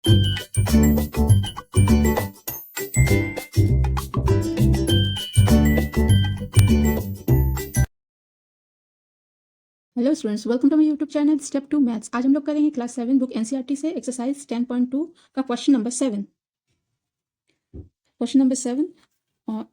Hello students, welcome to my YouTube channel step 2 maths. आज हम लोग करेंगे क्लास 7 बुक एनसीईआरटी से एक्सरसाइज 10.2 का क्वेश्चन नंबर 7। क्वेश्चन नंबर 7 और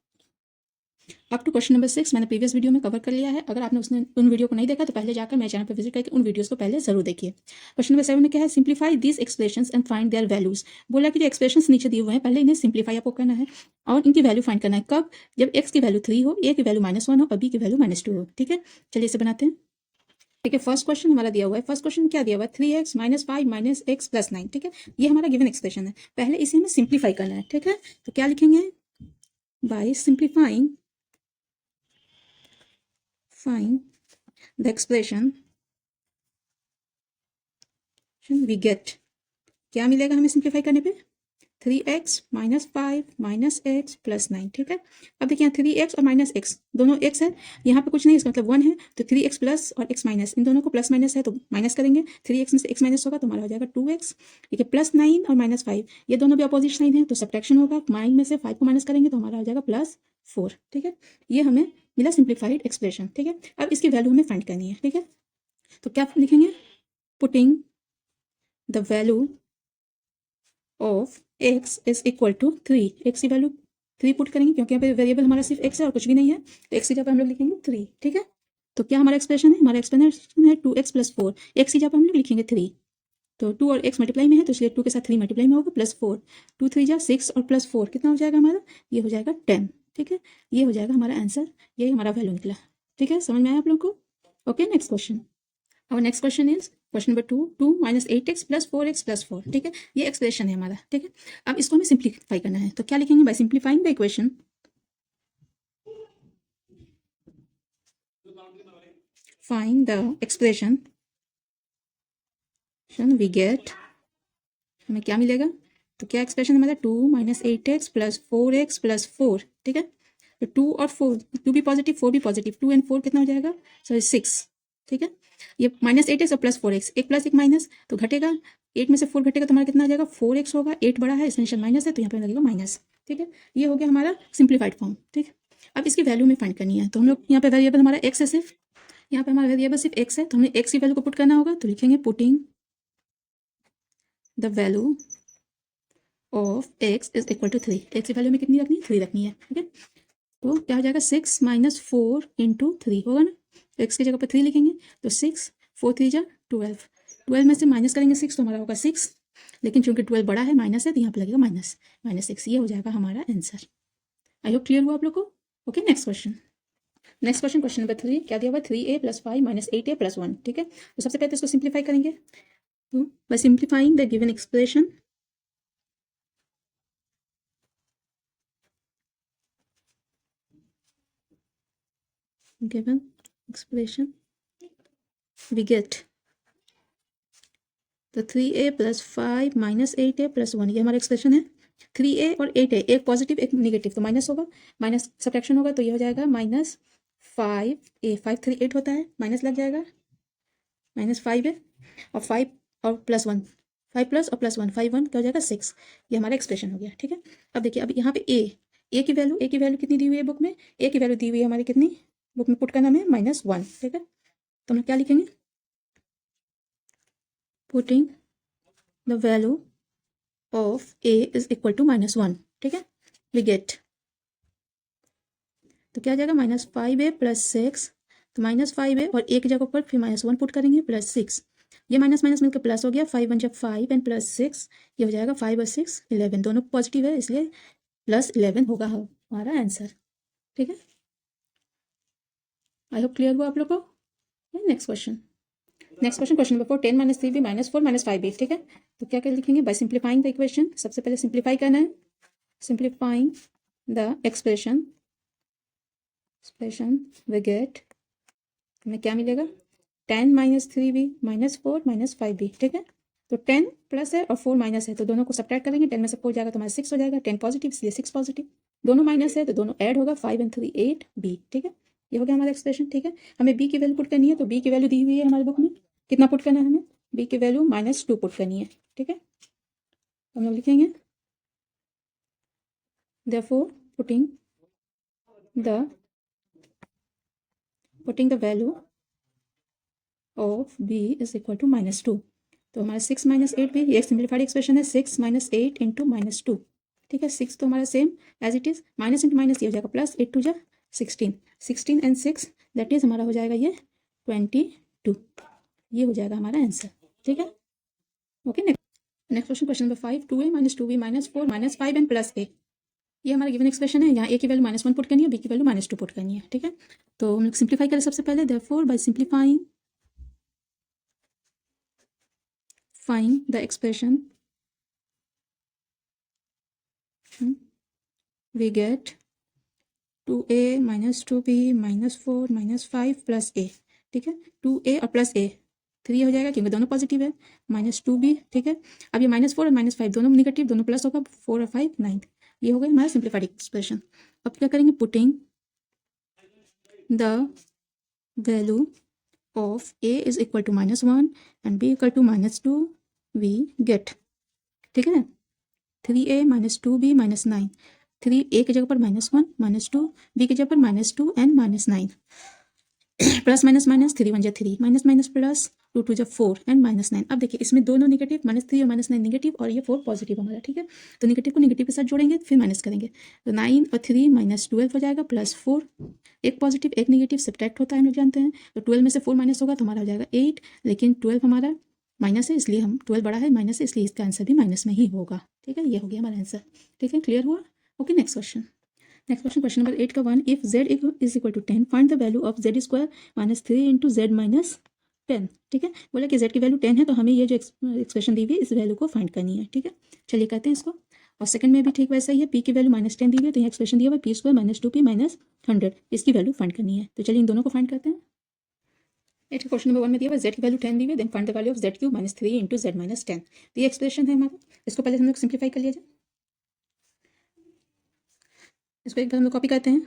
अप टू क्वेश्चन नंबर 6 मैंने प्रीवियस वीडियो में कवर कर लिया है। अगर आपने उन वीडियो को नहीं देखा तो पहले जाकर मेरे चैनल पर विजिट करके उन वीडियोस को पहले जरूर देखिए। क्वेश्चन नंबर 7 में क्या है, simplify these expressions and find there values. बोला कि जो एक्सप्रेशंस नीचे दिए हुए हैं पहले इन्हें सिंप्लीफाई आपको करना है और इनकी वैल्यू फाइंड करना है। कब? जब x की वैल्यू 3 हो, a की वैल्यू -1 हो और b की वैल्यू -2 हो। ठीक है, चलिए इसे बनाते हैं। ठीक है, फर्स्ट क्वेश्चन हमारा दिया हुआ है। फर्स्ट क्वेश्चन क्या दिया हुआ है, 3x - 5 - x + 9। ठीक है, ये हमारा गिवन एक्सप्रेशन है। पहले इसे हमें सिंप्लीफाई करना है। ठीक है, तो क्या लिखेंगे, by simplifying find the expression we get. क्या मिलेगा हमें सिंप्लीफाई करने पे, 3x - 5 - x + 9। ठीक है, अब देखिए यहाँ 3x और -x दोनों x है, यहाँ पे कुछ नहीं, इसका मतलब 1 है। तो 3x प्लस और x माइनस, इन दोनों को प्लस माइनस है तो माइनस करेंगे। 3x में से x माइनस होगा तो हमारा हो जाएगा 2x। ठीक है, +9 और -5 ये दोनों भी अपोजिट साइन है तो सब्ट्रैक्शन होगा। 9 में से 5 को माइनस करेंगे तो हमारा हो जाएगा +4। ठीक है, ये हमें मिला सिंप्लीफाइड एक्सप्रेशन। ठीक है, अब इसकी वैल्यू हमें फाइंड करनी है। ठीक है, तो क्या लिखेंगे, putting the value of x is equal to 3। x की वैल्यू 3 पुट करेंगे क्योंकि यहाँ पे वेरिएबल हमारा सिर्फ x है और कुछ भी नहीं है, तो x की जगह हम लोग लिखेंगे 3। ठीक है, तो क्या हमारा एक्सप्रेशन है, हमारा एक्सप्रेशन है 2x + 4। x की जगह हम लोग लिखेंगे 3, तो 2 और x मल्टीप्लाई में है तो इसलिए 2 के साथ 3 मल्टीप्लाई में होगा +4। 2 3 जा 6 और +4 कितना हो जाएगा हमारा, ये हो जाएगा 10। ठीक है, ये हो जाएगा हमारा आंसर, यही हमारा वैल्यू निकला। ठीक है, समझ में आया आप लोग को? Okay, next question. Our next question is question number 2, 2 - 8x + 4x + 4। ठीक है, ये एक्सप्रेशन है हमारा। ठीक है, अब इसको हमें सिंप्लीफाई करना है, तो क्या लिखेंगे, by simplifying the equation find the expression we get. हमें क्या मिलेगा, तो क्या एक्सप्रेशन हमारा 2 - 8x + 4x + 4। ठीक है, तो 2 और 4, 2 भी पॉजिटिव 4 भी पॉजिटिव, 2 एंड 4 कितना हो जाएगा, सॉरी 6। ठीक है, ये -8x और +4x, एक प्लस एक माइनस तो घटेगा। 8 में से 4 घटेगा तो हमारा कितना आ जाएगा, 4x होगा। 8 बड़ा है, इसमें निशान माइनस है तो यहाँ पे लगेगा माइनस। ठीक है, ये हो गया हमारा सिंप्लीफाइड फॉर्म। ठीक, अब इसकी वैल्यू में फाइंड करनी है, तो हम लोग यहाँ पे वेरिएबल हमारा x है, सिर्फ यहाँ पे हमारा वेरिएबल सिर्फ x है, तो हमें x की वैल्यू को पुट करना होगा, तो लिखेंगे putting the value of x is equal to 3। x की वैल्यू में कितनी रखनी है, 3 रखनी है। ठीक है, तो क्या हो जाएगा, 6 - 4 × 3 होगा ना, तो x की जगह पर 3 लिखेंगे, तो 6 4 3 जा 12। 12 में से माइनस करेंगे 6 तो हमारा होगा 6, लेकिन चूंकि 12 बड़ा है, माइनस है, तो यहाँ पे लगेगा -6। ये हो जाएगा हमारा आंसर। आई होप क्लियर हुआ आप लोग को? Okay, next question. Next question, question number 3 क्या दिया हुआ है, 3a + 5 - 8a + 1। ठीक है, तो सबसे पहले इसको सिंप्लीफाई करेंगे, तो by simplifying the given expression we get तो 3a + 5 - 8a + 1, ये हमारा एक्सप्रेशन है। 3a और 8a, एक पॉजिटिव एक निगेटिव, तो माइनस होगा, माइनस सब्ट्रैक्शन होगा, तो ये हो जाएगा -5a। 5 3 8 होता है, माइनस लग जाएगा, -5 है और 5 और +1, 5 प्लस और +1 5 1 क्या हो जाएगा 6। ये हमारा एक्सप्रेशन हो गया। ठीक है, अब देखिए, अब यहाँ पे a की वैल्यू कितनी दी हुई है बुक में, a की वैल्यू दी हुई है हमारी कितनी, बुक में पुट करना हमें -1। ठीक है, तो हम क्या लिखेंगे, putting the value of a is equal to -1। ठीक है, वी गेट, तो क्या आ जाएगा, -5a + 6, तो -5a और a की जगह पर फिर -1 पुट करेंगे, +6। ये माइनस माइनस मिलकर प्लस हो गया, 5 1 = 5 एंड +6, ये हो जाएगा 5 और 6 11, दोनों पॉजिटिव है इसलिए +11 होगा हमारा आंसर। ठीक है, आई होप क्लियर हुआ आप लोग को। Next question, question number 4, 10 - 3b - 4 - 5b। ठीक है, तो क्या क्या लिखेंगे, बाय सिंप्लीफाइंग द इक्वेशन, सबसे पहले सिंप्लीफाई करना है, simplifying the expression we get, हमें क्या मिलेगा, 10 - 3b - 4 - 5b। ठीक है, तो 10 प्लस है और 4 माइनस है, तो दोनों को सब्ट्रैक्ट करेंगे, 10 में से 4 जाएगा तो हमारा 6 हो जाएगा, 10 पॉजिटिव इसलिए 6 पॉजिटिव, दोनों माइनस है तो दोनों ऐड होगा, 5 एंड 3 8 b। ठीक है, ये हो गया हमारा एक्सप्रेशन। ठीक है, हमें b की वैल्यू पुट करनी है, तो b की वैल्यू दी हुई है हमारे बुक में, कितना पुट करना है हमें, b की वैल्यू -2 पुट करनी है। ठीक है, हम लोग लिखेंगे therefore putting the value of b is equal to -2। तो हमारा 6 - 8 भी ये सिंप्लीफाइड एक्सप्रेशन है, 6 - 8 इंटू -2। ठीक है, 6 तो हमारा same as it is, minus into minus ये हो जाएगा प्लस, 8 2 जा 16, 16 एंड 6 दैट इज हमारा हो जाएगा ये 22। ये हो जाएगा हमारा आंसर। ठीक है, okay. Next question number 5, 2a - 2b - 4 - 5 and plus a। ये हमारा गिवन एक्सप्रेशन है। यहाँ a की वैल्यू -1 पुट करनी है, b की वैल्यू -2 पुट करनी है। ठीक है, तो हम लोग सिंप्लीफाई करें सबसे पहले। Therefore by simplifying find the expression we get 2a - 2b - 4 - 5 plus a। ठीक है, 2a और प्लस a 3 हो जाएगा क्योंकि दोनों पॉजिटिव है, -2b। ठीक है, अब ये -4 और -5 दोनों निगेटिव, दोनों प्लस होगा, 4 और 5 9। ये हो गया हमारा सिंप्लीफाइड एक्सप्रेशन। अब क्या करेंगे, putting the value of a is equal to -1 and b equal to -2 we get. ठीक है, 3a - 2b - 9, 3 a की जगह पर -1 -2, b की जगह पर -2 एंड -9, प्लस माइनस माइनस 3 1 जा 3, माइनस माइनस प्लस 2 2 जा 4 एंड -9। अब देखिए इसमें दोनों निगेटिव, -3 और -9 निगेटिव और ये 4 पॉजिटिव हमारा। ठीक है, तो निगेटिव को निगेटिव के साथ जोड़ेंगे फिर माइनस करेंगे, तो 9 और 3 -12 हो जाएगा, प्लस 4, एक पॉजिटिव एक निगेटिव सब्ट्रैक्ट होता है, हम लोग जानते हैं। तो 12 में से 4 माइनस होगा तो हमारा हो जाएगा 8, लेकिन 12 हमारा माइनस है, इसलिए हम 12 बड़ा है माइनस है, इसलिए इसका आंसर भी माइनस में ही होगा। ठीक है, ये हो गया हमारा आंसर। ठीक है, क्लियर हुआ? Okay, next question. Next question, question number 8 का 1, if z is equal to 10 find the value of z square -3 into z -10। ठीक है, बोला कि z की वैल्यू 10 है, तो हमें ये जो एक्सप्रेशन दी हुई है इस वैल्यू को फाइंड करनी है। ठीक है, चलिए करते हैं इसको। और सेकंड में भी ठीक वैसा ही है, p की वैल्यू -10 दी हुई है, तो यहाँ एक्सप्रेशन दिया हुआ है p स्क्वायर -2p -100, इसकी वैल्यू फाइंड करनी है। तो चलिए इन दोनों को फाइंड करते हैं। क्वेश्चन नंबर 1 में दिया हुआ z की वैल्यू 10 दी हुई है, then find the value of z³ -3 into z -10। तो ये एक्सप्रेशन है हमारा, इसको पहले हम लोग सिंप्लीफाई कर लिया जाए। इसको एक बार हम लोग कॉपी करते हैं,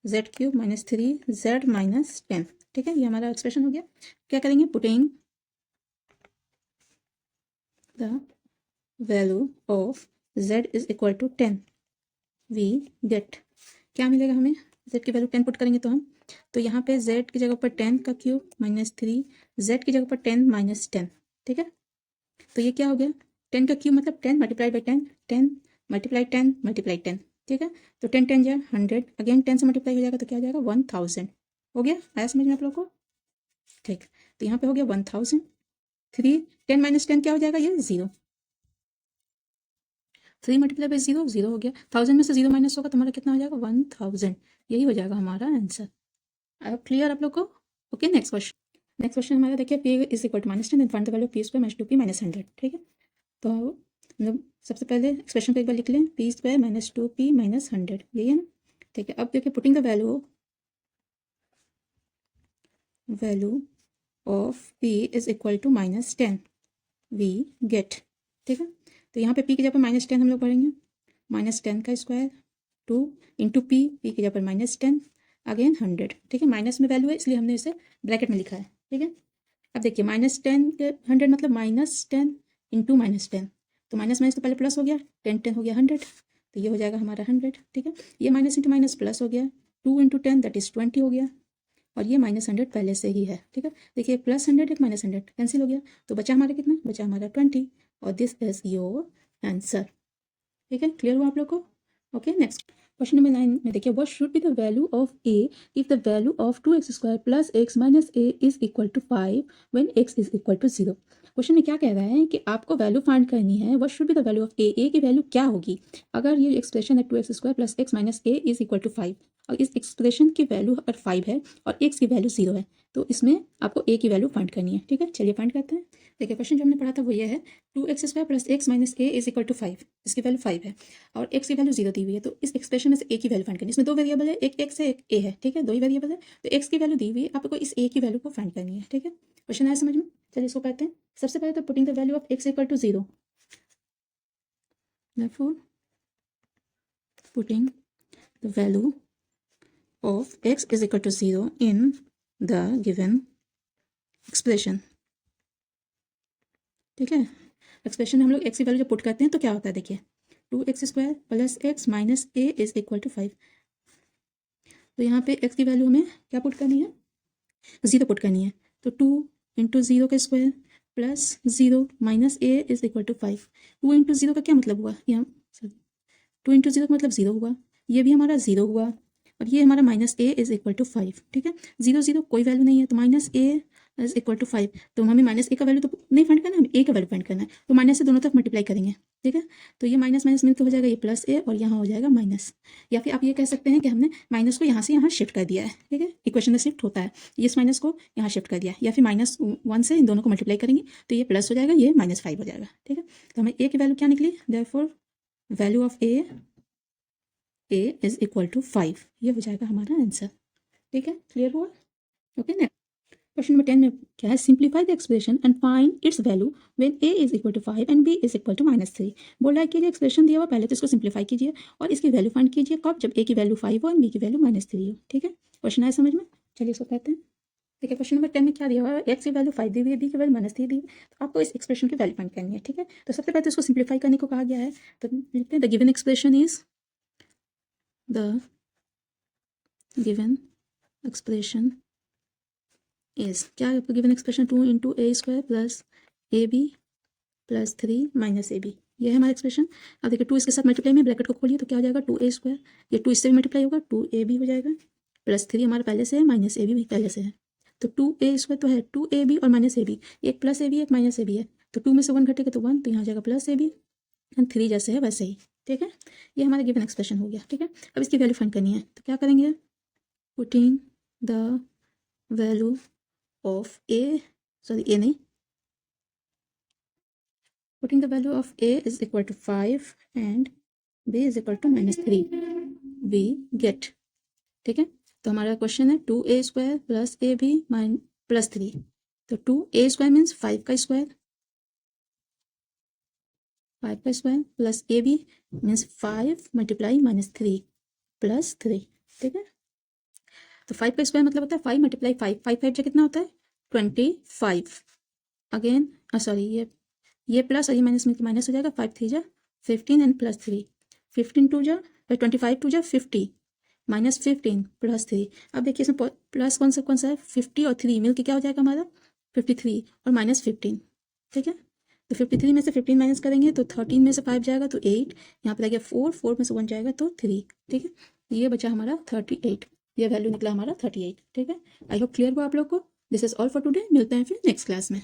z³ -3 z -10। ठीक है, ये हमारा एक्सप्रेशन हो गया। क्या करेंगे, putting the value of z is equal to 10 we get. क्या मिलेगा हमें, z की वैल्यू 10 पुट करेंगे तो हम, तो यहाँ पे z की जगह पर 10 का क्यूब -3, z की जगह पर 10 -10। ठीक है, तो ये क्या हो गया, 10 का क्यूब मतलब 10 मल्टीप्लाई बाई 10, 10 मल्टीप्लाई 10 मल्टीप्लाई 10। ठीक है, तो 10 10 जाए 100, अगेन 10 से मल्टीप्लाई हो जाएगा तो क्या हो जाएगा 1000। हो गया, आया समझ में आप लोग को? ठीक, तो यहाँ पे हो गया 1000। 3 10 - 10 क्या हो जाएगा, ये 0। 3 मल्टीप्लाई बाई 0 0 हो गया, 1000 में से 0 माइनस होगा तो हमारा कितना हो जाएगा 1000। यही हो जाएगा हमारा आंसर। अब क्लियर आप लोग को? Okay, next question. Next question हमारा देखिए, p is equal to -10 and find the value of p square -2p -100। ठीक है, तो मतलब सबसे पहले एक्सप्रेशन को एक बार लिख लें, p स्क्वायर -2p -100, यही है ना। ठीक है, अब देखिए putting the value of p is equal to -10 we get. ठीक है, तो यहाँ पे p की जगह पर -10 हम लोग पढ़ेंगे, -10 का स्क्वायर 2 इंटू p की जगह पर -10 अगेन 100। ठीक है, माइनस में वैल्यू है इसलिए हमने इसे ब्रैकेट में लिखा है। ठीक है, अब देखिए -10 के 100 मतलब -10 इंटू -10, तो माइनस माइनस तो पहले प्लस हो गया, 10 10 हो गया 100, तो ये हो जाएगा हमारा 100। ठीक है, ये माइनस इंटू माइनस प्लस हो गया, 2 इंटू 10 दैट इज 20 हो गया, और ये -100 पहले से ही है। ठीक है, देखिए +100 एक -100 कैंसिल हो गया, तो बचा हमारा कितना, बचा हमारा 20, और दिस इज योर आंसर। ठीक है, क्लियर हुआ आप लोग को? ओके, नेक्स्ट क्वेश्चन नंबर 9 में देखिए, what should be the value of a if the value of 2x square plus x minus a is equal to 5 when x is equal to 0। Question में क्या कह रहा है कि आपको वैल्यू फाइंड करनी है, what should be the value of a की वैल्यू क्या होगी अगर ये एक्सप्रेशन है 2x square plus x minus a is equal to 5, और इस एक्सप्रेशन की वैल्यू अगर 5 है और x की वैल्यू 0 है, तो इसमें आपको a की वैल्यू फाइंड करनी है। ठीक है, चलिए फाइंड करते हैं। देखिए क्वेश्चन जो हमने पढ़ा था वो ये है, 2x square plus x minus a is equal to 5, इसकी वैल्यू 5 है और x की वैल्यू 0 दी हुई है, तो इस एक्सप्रेशन में से a की वैल्यू फाइंड करनी है। इसमें दो वेरिएबल है, एक x है एक a है। ठीक है, दो ही वेरिएबल है, तो x की वैल्यू दी हुई है, आपको इस a की वैल्यू को फाइंड करनी है। ठीक है, क्वेश्चन आया समझ में? चलिए इसको करते हैं। सबसे पहले तो putting the value of x equal to 0, therefore putting the value of x is equal to 0 in the given expression। ठीक है, एक्सप्रेशन में हम लोग एक्स की वैल्यू जब पुट करते हैं तो क्या होता है, देखिए 2x² plus x minus a is equal to 5। तो यहाँ पे एक्स की वैल्यू हमें क्या पुट करनी है, 0 पुट करनी है। तो 2 इंटू 0 का square plus 0 minus a is equal to 5। 2 into 0 का क्या मतलब हुआ, यहाँ सॉरी 2 इंटू 0 का मतलब 0 हुआ, ये भी हमारा 0 हुआ, और ये हमारा minus a is equal to 5। ठीक है, 0 0 कोई वैल्यू नहीं है, तो minus a is equal to 5। तो हमें माइनस ए का वैल्यू तो नहीं फाइंड करना, हमें ए का वैल्यू फाइंड करना है। तो माइनस से दोनों तरफ मल्टीप्लाई करेंगे। ठीक है, तो ये माइनस माइनस मिलकर हो जाएगा ये प्लस ए, और यहाँ हो जाएगा माइनस। या फिर आप ये कह सकते हैं कि हमने माइनस को यहाँ से यहाँ शिफ्ट कर दिया है। ठीक है, इक्वेशन में शिफ्ट होता है, इस माइनस को यहाँ शिफ्ट कर दिया, या फिर -1 से इन दोनों को मल्टीप्लाई करेंगे तो ये प्लस हो जाएगा, ये -5 हो जाएगा। ठीक है, तो हमें ए की वैल्यू क्या निकली, therefore value of a is equal to 5, ये हो जाएगा हमारा आंसर। ठीक है, क्लियर हुआ? ओके, नेक्स्ट क्वेश्चन नंबर 10 में क्या है, simplify the expression and find its value when a is equal to 5 and b is equal to -3। बोल रहा है कि जो एक्सप्रेशन दिया हुआ पहले तो इसको सिंप्लीफाई कीजिए और इसकी वैल्यू फाइंड कीजिए कब, जब a की वैल्यू 5 हो और b की वैल्यू -3 हो। ठीक है, क्वेश्चन आया समझ में? चलिए इसको कहते हैं। ठीक है, क्वेश्चन नंबर 10 में क्या दिया हुआ है, x की वैल्यू 5 दी हुई है, b की वैल्यू -3 दी हुई है, तो आपको इस एक्सप्रेशन की वैल्यू फाइंड करनी है। ठीक है, तो सबसे पहले तो इसको सिंप्लीफाई करने को कहा गया है, तो लिखते हैं द गिवन एक्सप्रेशन इज क्या है आपका given expression, 2 into a square plus a b plus 3 minus a b, ये है हमारा एक्सप्रेशन। अब देखिए 2 इसके साथ मल्टीप्लाई में ब्रैकेट को खोलिए तो क्या हो जाएगा, 2a², ये 2 इससे भी मल्टीप्लाई होगा, 2ab हो जाएगा, प्लस 3 हमारे पहले से है, माइनस ए भी पहले से है। तो 2a² तो है, 2ab और -ab, एक प्लस ए बी एक माइनस ए बी है, तो 2 में से 1 घटेगा तो 1, तो यहाँ जाएगा प्लस ए बी, एंड 3 जैसे है वैसे ही। ठीक है, ये हमारा गिवन एक्सप्रेशन हो गया। ठीक है, अब इसकी वैल्यू फाइंड करनी है, तो क्या करेंगे, putting the value of a नहीं, putting the value of a is equal to 5 and b is equal to -3 we get। ठीक है, तो हमारा क्वेश्चन है 2a² plus a b plus 3, तो 2a² मीन्स 5 का स्क्वायर, 5 का square plus a b means 5 multiply -3 plus 3। ठीक है, तो 5 का स्क्वायर मतलब होता है 5 मल्टीप्लाई 5, 5 जो कितना होता है 25, अगेन सॉरी ये प्लस और ये माइनस में माइनस हो जाएगा, 5 3 जा 15 एंड प्लस 3, 15 2 जा 25 2 जा 50 -15 प्लस 3। अब देखिए इसमें प्लस कौन सा है, 50 और 3 मिल के क्या हो जाएगा हमारा 53 और -15। ठीक है, तो 53 में से 15 माइनस करेंगे तो 13 में से 5 जाएगा तो 8, यहाँ पर आ गया 4 में से 1 जाएगा तो 3। ठीक है, ये बचा हमारा 38, ये वैल्यू निकला हमारा 38। ठीक है, आई होप क्लियर हुआ आप लोग को। This is all for today, मिलते हैं फिर नेक्स्ट क्लास में।